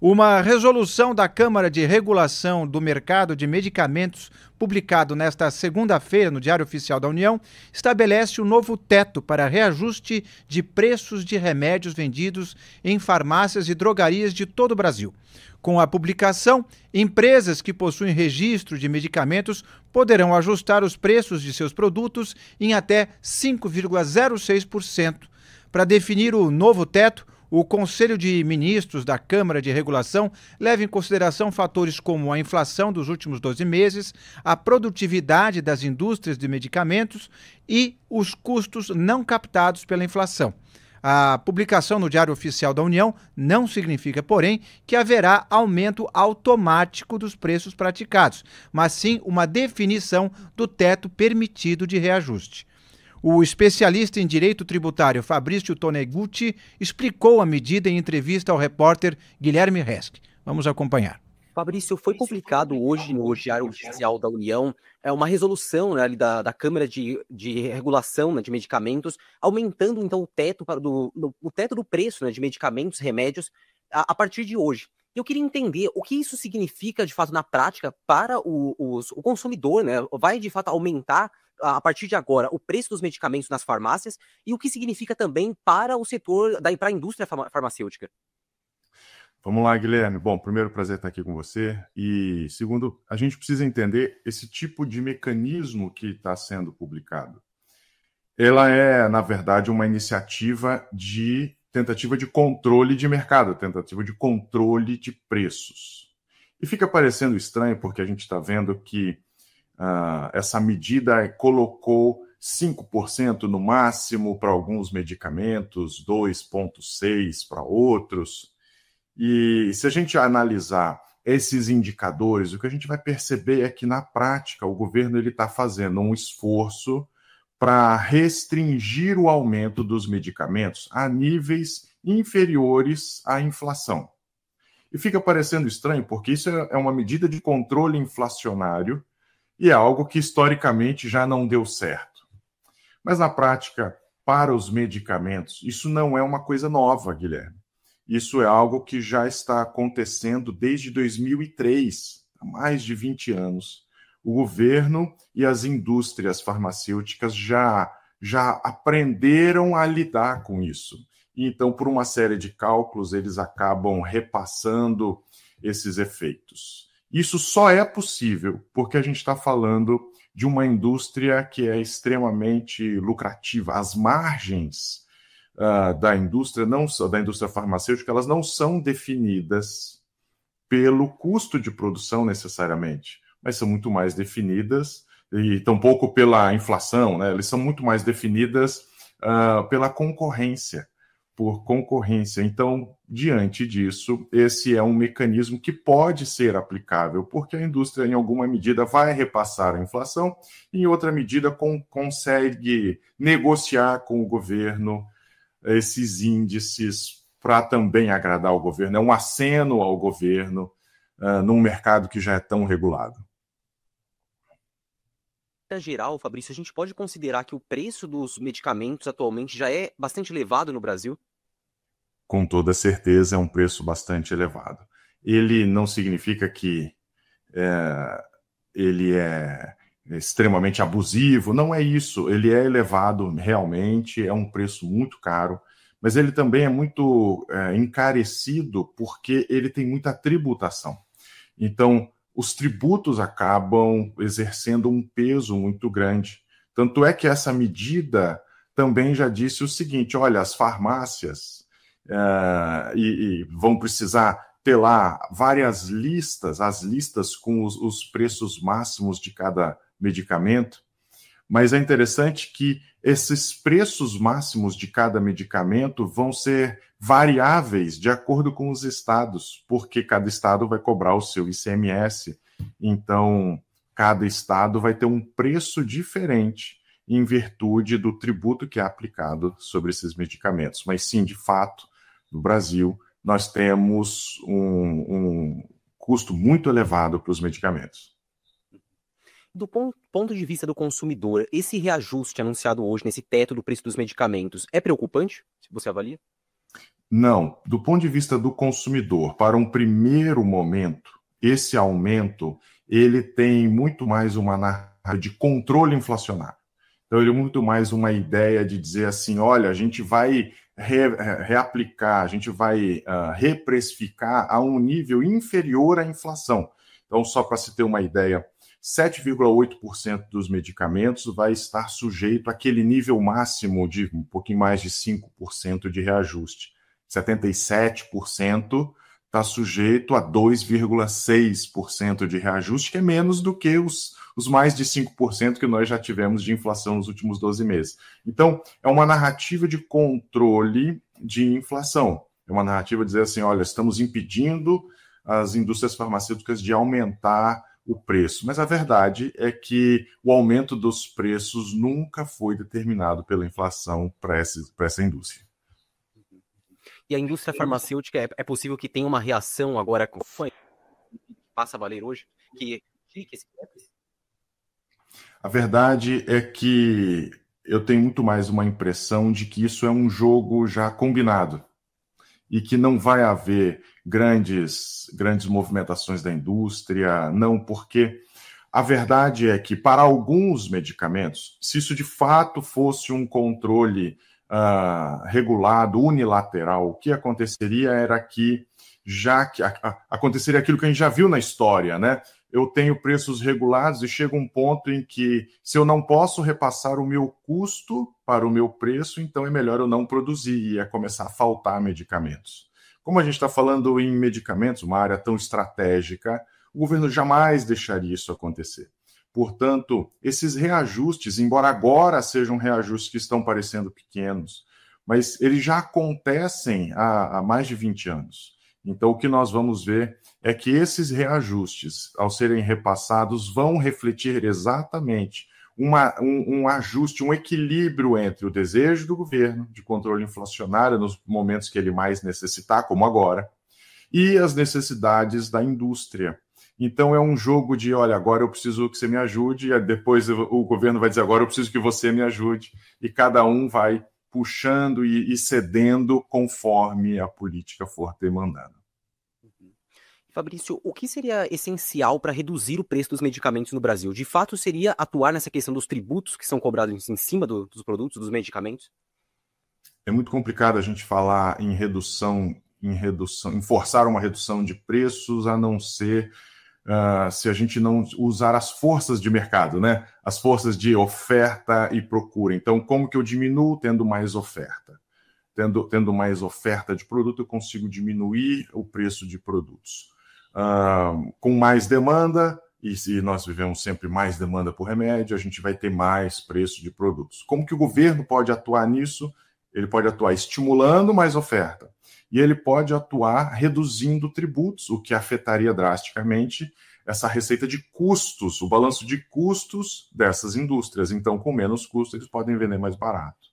Uma resolução da Câmara de Regulação do Mercado de Medicamentos, publicado nesta segunda-feira no Diário Oficial da União, estabelece um novo teto para reajuste de preços de remédios vendidos em farmácias e drogarias de todo o Brasil. Com a publicação, empresas que possuem registro de medicamentos poderão ajustar os preços de seus produtos em até 5,06%. Para definir o novo teto, o Conselho de Ministros da Câmara de Regulação leva em consideração fatores como a inflação dos últimos 12 meses, a produtividade das indústrias de medicamentos e os custos não captados pela inflação. A publicação no Diário Oficial da União não significa, porém, que haverá aumento automático dos preços praticados, mas sim uma definição do teto permitido de reajuste. O especialista em direito tributário Fabrício Tonegutti explicou a medida em entrevista ao repórter Guilherme Resch. Vamos acompanhar. Fabrício, foi publicado hoje no Diário Oficial da União uma resolução, né, ali da Câmara de Regulação, né, de Medicamentos, aumentando então o teto, o teto do preço, né, de medicamentos, remédios, a partir de hoje. Eu queria entender o que isso significa de fato na prática para o consumidor, né? Vai de fato aumentar a partir de agora o preço dos medicamentos nas farmácias e o que significa também para o setor, para a indústria farmacêutica. Vamos lá, Guilherme. Bom, primeiro, prazer estar aqui com você. E segundo, a gente precisa entender esse tipo de mecanismo que está sendo publicado. Ela é, na verdade, uma iniciativa de tentativa de controle de mercado, tentativa de controle de preços. E fica parecendo estranho porque a gente está vendo que essa medida colocou 5% no máximo para alguns medicamentos, 2,6% para outros. E se a gente analisar esses indicadores, o que a gente vai perceber é que, na prática, o governo está fazendo um esforço para restringir o aumento dos medicamentos a níveis inferiores à inflação. E fica parecendo estranho, porque isso é uma medida de controle inflacionário e é algo que, historicamente, já não deu certo. Mas, na prática, para os medicamentos, isso não é uma coisa nova, Guilherme. Isso é algo que já está acontecendo desde 2003, há mais de 20 anos. O governo e as indústrias farmacêuticas já aprenderam a lidar com isso. E então, por uma série de cálculos, eles acabam repassando esses efeitos. Isso só é possível porque a gente está falando de uma indústria que é extremamente lucrativa. As margens da indústria farmacêutica, elas não são definidas pelo custo de produção necessariamente, mas são muito mais definidas, e tampouco pela inflação, né? Elas são muito mais definidas pela concorrência, por concorrência. Então, diante disso, esse é um mecanismo que pode ser aplicável, porque a indústria, em alguma medida, vai repassar a inflação, e em outra medida, consegue negociar com o governo esses índices para também agradar o governo. É um aceno ao governo num mercado que já é tão regulado. Em geral, Fabrício, a gente pode considerar que o preço dos medicamentos atualmente já é bastante elevado no Brasil? Com toda certeza, é um preço bastante elevado. Ele não significa que ele é extremamente abusivo, não é isso. Ele é elevado realmente, é um preço muito caro, mas ele também é muito encarecido porque ele tem muita tributação. Então, os tributos acabam exercendo um peso muito grande. Tanto é que essa medida também já disse o seguinte: olha, as farmácias vão precisar ter lá várias listas, as listas com os preços máximos de cada medicamento, mas é interessante que esses preços máximos de cada medicamento vão ser variáveis de acordo com os estados, porque cada estado vai cobrar o seu ICMS, então cada estado vai ter um preço diferente em virtude do tributo que é aplicado sobre esses medicamentos. Mas sim, de fato, no Brasil, nós temos um custo muito elevado para os medicamentos. Do ponto de vista do consumidor, esse reajuste anunciado hoje nesse teto do preço dos medicamentos é preocupante? Você avalia? Não, do ponto de vista do consumidor, para um primeiro momento, esse aumento ele tem muito mais uma narrativa de controle inflacionário. Então, ele é muito mais uma ideia de dizer assim, olha, a gente vai reaplicar, a gente vai reprecificar a um nível inferior à inflação. Então, só para se ter uma ideia, 7,8% dos medicamentos vai estar sujeito àquele nível máximo de um pouquinho mais de 5% de reajuste. 77% está sujeito a 2,6% de reajuste, que é menos do que os mais de 5% que nós já tivemos de inflação nos últimos 12 meses. Então, é uma narrativa de controle de inflação. É uma narrativa de dizer assim, olha, estamos impedindo as indústrias farmacêuticas de aumentar o preço. Mas a verdade é que o aumento dos preços nunca foi determinado pela inflação para essa indústria. E a indústria farmacêutica, é possível que tenha uma reação agora com passa a valer hoje? Que esse... A verdade é que eu tenho muito mais uma impressão de que isso é um jogo já combinado e que não vai haver grandes movimentações da indústria, não, porque a verdade é que para alguns medicamentos, se isso de fato fosse um controle regulado, unilateral, o que aconteceria era que aconteceria aquilo que a gente já viu na história, né? Eu tenho preços regulados e chega um ponto em que, se eu não posso repassar o meu custo para o meu preço, então é melhor eu não produzir, e ia começar a faltar medicamentos. Como a gente está falando em medicamentos, uma área tão estratégica, o governo jamais deixaria isso acontecer. Portanto, esses reajustes, embora agora sejam reajustes que estão parecendo pequenos, mas eles já acontecem há mais de 20 anos. Então, o que nós vamos ver é que esses reajustes, ao serem repassados, vão refletir exatamente um ajuste, um equilíbrio entre o desejo do governo de controle inflacionário nos momentos que ele mais necessitar, como agora, e as necessidades da indústria. Então, é um jogo de, olha, agora eu preciso que você me ajude, e depois o governo vai dizer, agora eu preciso que você me ajude, e cada um vai puxando e cedendo conforme a política for demandando. Fabrício, o que seria essencial para reduzir o preço dos medicamentos no Brasil? De fato, seria atuar nessa questão dos tributos que são cobrados em cima dos produtos, dos medicamentos? É muito complicado a gente falar em forçar uma redução de preços, a não ser se a gente não usar as forças de mercado, né? As forças de oferta e procura. Então, como que eu diminuo tendo mais oferta? Tendo mais oferta de produto, eu consigo diminuir o preço de produtos. Com mais demanda, e se nós vivemos sempre mais demanda por remédio, a gente vai ter mais preço de produtos. Como que o governo pode atuar nisso? Ele pode atuar estimulando mais oferta. E ele pode atuar reduzindo tributos, o que afetaria drasticamente essa receita de custos, o balanço de custos dessas indústrias. Então, com menos custos, eles podem vender mais barato.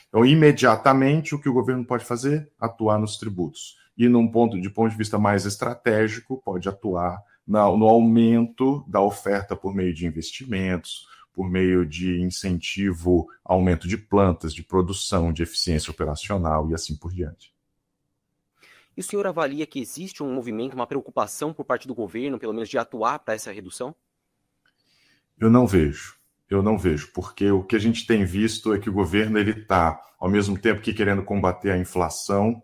Então, imediatamente, o que o governo pode fazer? Atuar nos tributos. E, de ponto de vista mais estratégico, pode atuar no aumento da oferta por meio de investimentos, por meio de incentivo, aumento de plantas, de produção, de eficiência operacional e assim por diante. E o senhor avalia que existe um movimento, uma preocupação por parte do governo, pelo menos de atuar para essa redução? Eu não vejo, porque o que a gente tem visto é que o governo está, ao mesmo tempo que querendo combater a inflação,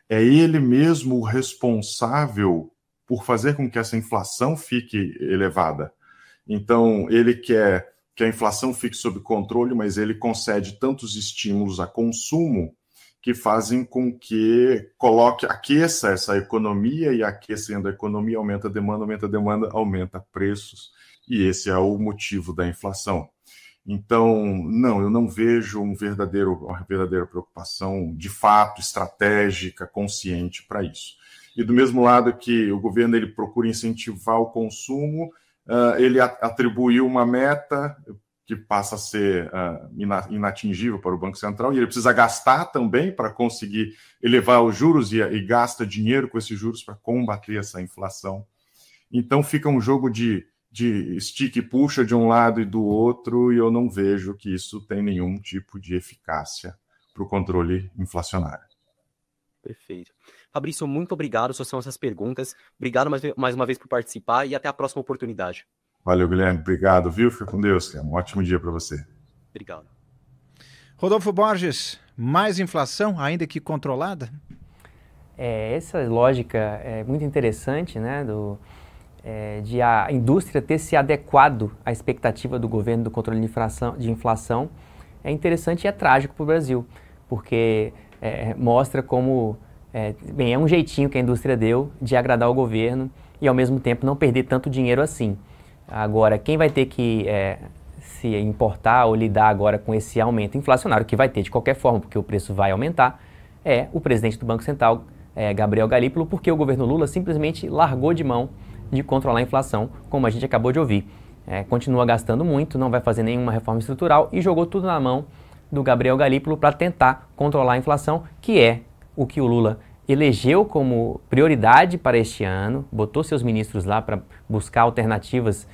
é ele mesmo o responsável por fazer com que essa inflação fique elevada. Então, ele quer que a inflação fique sob controle, mas ele concede tantos estímulos a consumo que fazem com que aqueça essa economia, e aquecendo a economia aumenta a demanda, aumenta preços, e esse é o motivo da inflação. Então, não, eu não vejo uma verdadeira preocupação, de fato, estratégica, consciente para isso. E do mesmo lado que o governo ele procura incentivar o consumo, ele atribuiu uma meta que passa a ser inatingível para o Banco Central, e ele precisa gastar também para conseguir elevar os juros, e gasta dinheiro com esses juros para combater essa inflação. Então fica um jogo de estica e puxa de um lado e do outro, e eu não vejo que isso tem nenhum tipo de eficácia para o controle inflacionário. Perfeito. Fabrício, muito obrigado, essas são essas perguntas. Obrigado mais uma vez por participar e até a próxima oportunidade. Valeu, Guilherme. Obrigado, viu? Fica com Deus. Um ótimo dia para você. Obrigado. Rodolfo Borges, mais inflação, ainda que controlada? Essa lógica é muito interessante, né, de a indústria ter se adequado à expectativa do governo do controle de inflação. É interessante e é trágico para o Brasil, porque mostra como é um jeitinho que a indústria deu de agradar o governo e ao mesmo tempo não perder tanto dinheiro assim. Agora, quem vai ter que se importar ou lidar agora com esse aumento inflacionário, que vai ter de qualquer forma, porque o preço vai aumentar, é o presidente do Banco Central, Gabriel Galípolo, porque o governo Lula simplesmente largou de mão de controlar a inflação, como a gente acabou de ouvir. Continua gastando muito, não vai fazer nenhuma reforma estrutural e jogou tudo na mão do Gabriel Galípolo para tentar controlar a inflação, que é o que o Lula elegeu como prioridade para este ano, botou seus ministros lá para buscar alternativas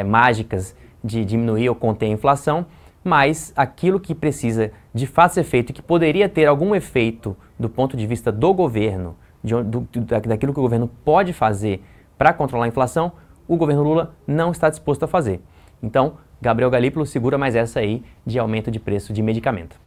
mágicas de diminuir ou conter a inflação, mas aquilo que precisa de fato ser feito e que poderia ter algum efeito do ponto de vista do governo, daquilo que o governo pode fazer para controlar a inflação, o governo Lula não está disposto a fazer. Então, Gabriel Galípolo segura mais essa aí de aumento de preço de medicamento.